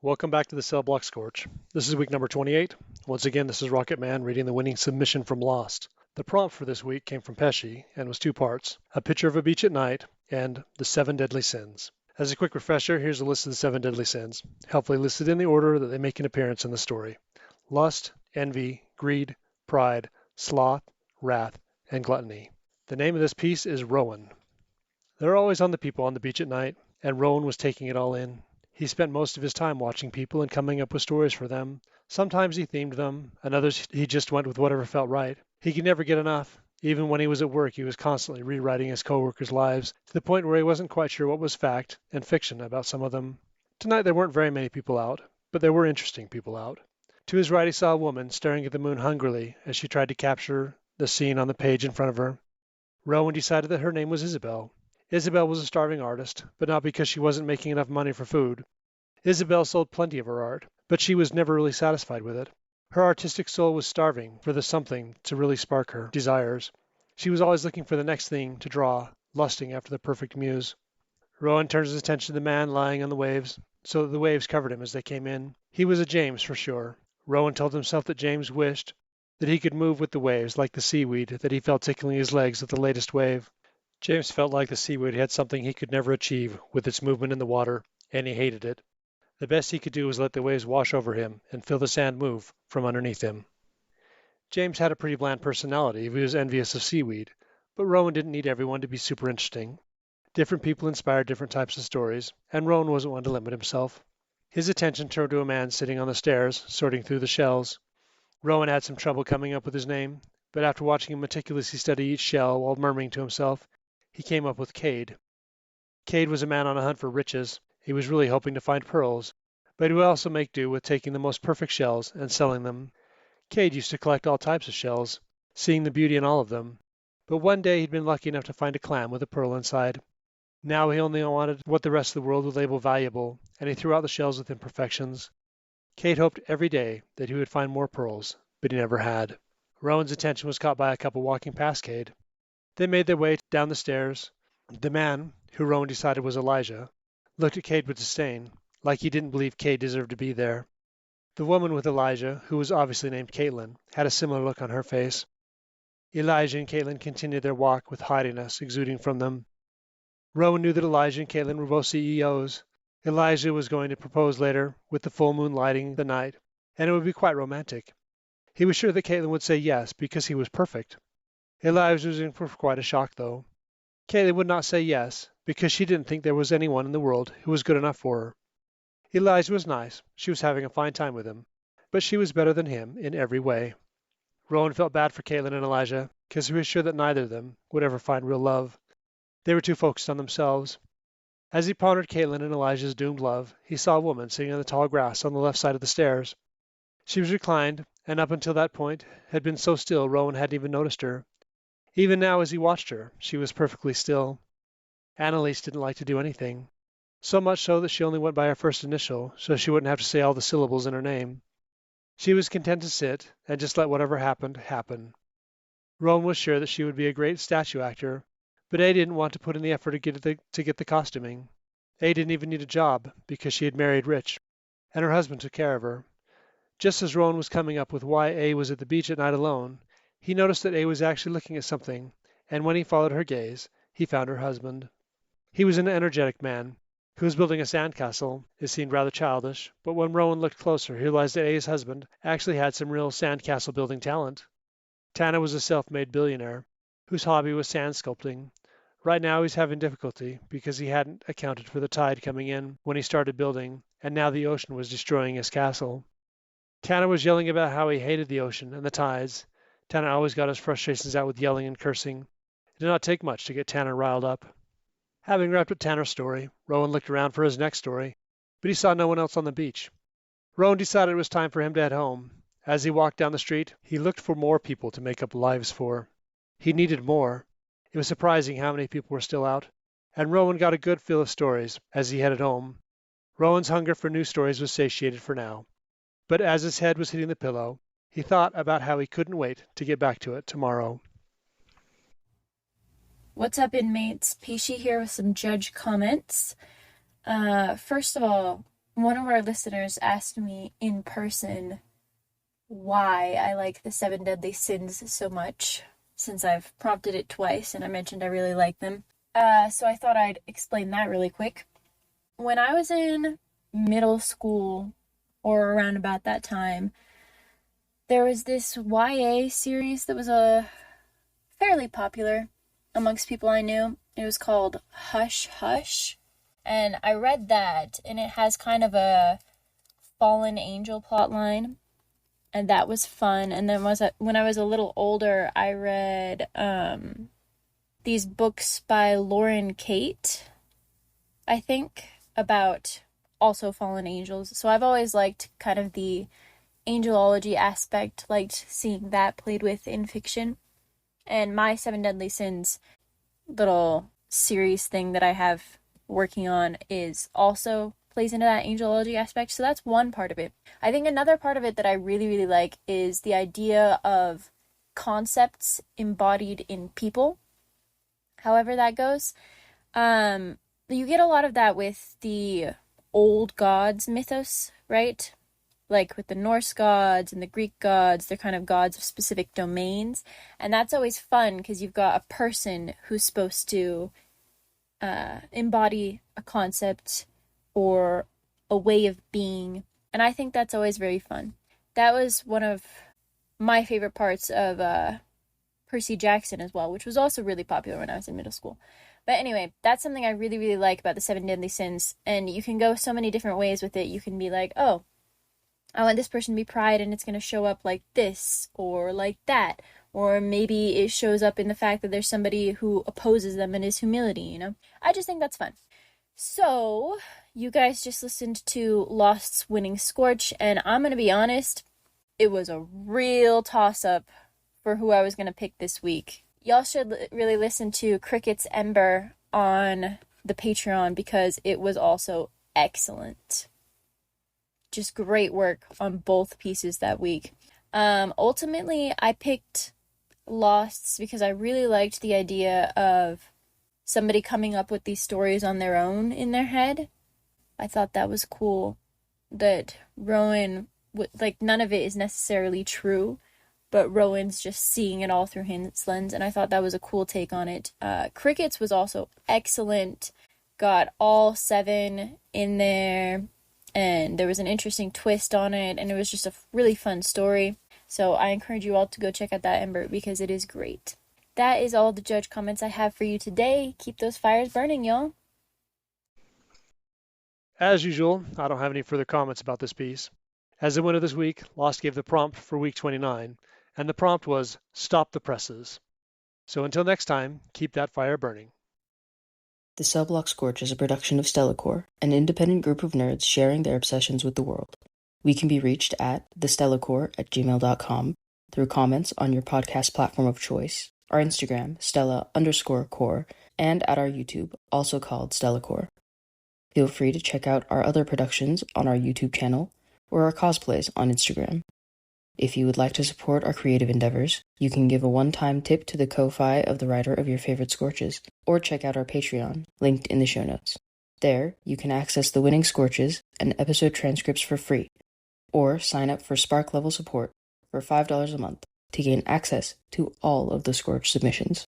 Welcome back to the Cell Block Scorch. This is week number 28. Once again, this is Rocket Man reading the winning submission from Lost. The prompt for this week came from Pesci and was two parts, A Picture of a Beach at Night and The Seven Deadly Sins. As a quick refresher, here's a list of the seven deadly sins, helpfully listed in the order that they make an appearance in the story. Lust, envy, greed, pride, sloth, wrath, and gluttony. The name of this piece is Rowan. There are always on the people on the beach at night, and Rowan was taking it all in. He spent most of his time watching people and coming up with stories for them. Sometimes he themed them, and others he just went with whatever felt right. He could never get enough. Even when he was at work, he was constantly rewriting his coworkers' lives, to the point where he wasn't quite sure what was fact and fiction about some of them. Tonight there weren't very many people out, but there were interesting people out. To his right he saw a woman staring at the moon hungrily as she tried to capture the scene on the page in front of her. Rowan decided that her name was Isabel. Isabel was a starving artist, but not because she wasn't making enough money for food. Isabel sold plenty of her art, but she was never really satisfied with it. Her artistic soul was starving for the something to really spark her desires. She was always looking for the next thing to draw, lusting after the perfect muse. Rowan turned his attention to the man lying on the waves, so that the waves covered him as they came in. He was a James for sure. Rowan told himself that James wished that he could move with the waves like the seaweed that he felt tickling his legs with the latest wave. James felt like the seaweed had something he could never achieve with its movement in the water, and he hated it. The best he could do was let the waves wash over him and feel the sand move from underneath him. James had a pretty bland personality if he was envious of seaweed, but Rowan didn't need everyone to be super interesting. Different people inspired different types of stories, and Rowan wasn't one to limit himself. His attention turned to a man sitting on the stairs, sorting through the shells. Rowan had some trouble coming up with his name, but after watching him meticulously study each shell while murmuring to himself, he came up with Cade. Cade was a man on a hunt for riches. He was really hoping to find pearls, but he would also make do with taking the most perfect shells and selling them. Cade used to collect all types of shells, seeing the beauty in all of them, but one day he'd been lucky enough to find a clam with a pearl inside. Now he only wanted what the rest of the world would label valuable, and he threw out the shells with imperfections. Cade hoped every day that he would find more pearls, but he never had. Rowan's attention was caught by a couple walking past Cade. They made their way down the stairs. The man, who Rowan decided was Elijah, looked at Cade with disdain, like he didn't believe Cade deserved to be there. The woman with Elijah, who was obviously named Caitlin, had a similar look on her face. Elijah and Caitlin continued their walk with haughtiness exuding from them. Rowan knew that Elijah and Caitlin were both CEOs. Elijah was going to propose later, with the full moon lighting the night, and it would be quite romantic. He was sure that Caitlin would say yes, because he was perfect. Elijah was in for quite a shock, though. Caitlin would not say yes, because she didn't think there was anyone in the world who was good enough for her. Elijah was nice, she was having a fine time with him, but she was better than him in every way. Rowan felt bad for Caitlin and Elijah, because he was sure that neither of them would ever find real love. They were too focused on themselves. As he pondered Caitlin and Elijah's doomed love, he saw a woman sitting in the tall grass on the left side of the stairs. She was reclined, and up until that point had been so still Rowan hadn't even noticed her. Even now, as he watched her, she was perfectly still. Annalise didn't like to do anything, so much so that she only went by her first initial, so she wouldn't have to say all the syllables in her name. She was content to sit and just let whatever happened, happen. Rowan was sure that she would be a great statue actor, but A didn't want to put in the effort to get the costuming. A didn't even need a job, because she had married rich, and her husband took care of her. Just as Rowan was coming up with why A was at the beach at night alone, he noticed that A was actually looking at something, and when he followed her gaze, he found her husband. He was an energetic man, who was building a sandcastle. It seemed rather childish, but when Rowan looked closer, he realized that A's husband actually had some real sandcastle building talent. Tana was a self-made billionaire, whose hobby was sand sculpting. Right now he's having difficulty because he hadn't accounted for the tide coming in when he started building, and now the ocean was destroying his castle. Tana was yelling about how he hated the ocean and the tides. Tana always got his frustrations out with yelling and cursing. It did not take much to get Tana riled up. Having wrapped up Tanner's story, Rowan looked around for his next story, but he saw no one else on the beach. Rowan decided it was time for him to head home. As he walked down the street, he looked for more people to make up lives for. He needed more. It was surprising how many people were still out, and Rowan got a good fill of stories as he headed home. Rowan's hunger for new stories was satiated for now, but as his head was hitting the pillow, he thought about how he couldn't wait to get back to it tomorrow. What's up, inmates? Pesci here with some judge comments. First of all, one of our listeners asked me in person why I like the Seven Deadly Sins so much, since I've prompted it twice and I mentioned I really like them. So I thought I'd explain that really quick. When I was in middle school, or around about that time, there was this YA series that was fairly popular amongst people I knew. It was called Hush Hush. And I read that, and it has kind of a fallen angel plotline, and that was fun. And then when I was a little older, I read these books by Lauren Kate, I think, about also fallen angels. So I've always liked kind of the angelology aspect, liked seeing that played with in fiction. And my Seven Deadly Sins little series thing that I have working on is also plays into that angelology aspect. So that's one part of it. I think another part of it that I really, really like is the idea of concepts embodied in people. However that goes. You get a lot of that with the old gods mythos, right? Like with the Norse gods and the Greek gods, they're kind of gods of specific domains. And that's always fun because you've got a person who's supposed to embody a concept or a way of being. And I think that's always very fun. That was one of my favorite parts of Percy Jackson as well, which was also really popular when I was in middle school. But anyway, that's something I really, really like about the Seven Deadly Sins. And you can go so many different ways with it. You can be like, oh, I want this person to be pride and it's going to show up like this or like that. Or maybe it shows up in the fact that there's somebody who opposes them and is humility, you know? I just think that's fun. So, you guys just listened to Lost's winning Scorch, and I'm going to be honest, it was a real toss-up for who I was going to pick this week. Y'all should really listen to Cricket's Ember on the Patreon because it was also excellent. Just great work on both pieces that week. Ultimately, I picked Losts because I really liked the idea of somebody coming up with these stories on their own in their head. I thought that was cool. That Rowan, none of it is necessarily true, but Rowan's just seeing it all through his lens, and I thought that was a cool take on it. Crickets was also excellent. Got all 7 in there, and there was an interesting twist on it, and it was just a really fun story. So I encourage you all to go check out that Ember because it is great. That is all the judge comments I have for you today. Keep those fires burning, y'all. As usual, I don't have any further comments about this piece. As the winner this week, Lost gave the prompt for week 29, and the prompt was stop the presses. So until next time, keep that fire burning. The Cellblock Scorch is a production of Stellacore, an independent group of nerds sharing their obsessions with the world. We can be reached at thestellacore@gmail.com through comments on your podcast platform of choice, our Instagram, Stella_core, and at our YouTube, also called Stellacore. Feel free to check out our other productions on our YouTube channel or our cosplays on Instagram. If you would like to support our creative endeavors, you can give a one-time tip to the Ko-Fi of the writer of your favorite Scorches, or check out our Patreon, linked in the show notes. There, you can access the winning Scorches and episode transcripts for free, or sign up for Spark level support for $5 a month to gain access to all of the Scorch submissions.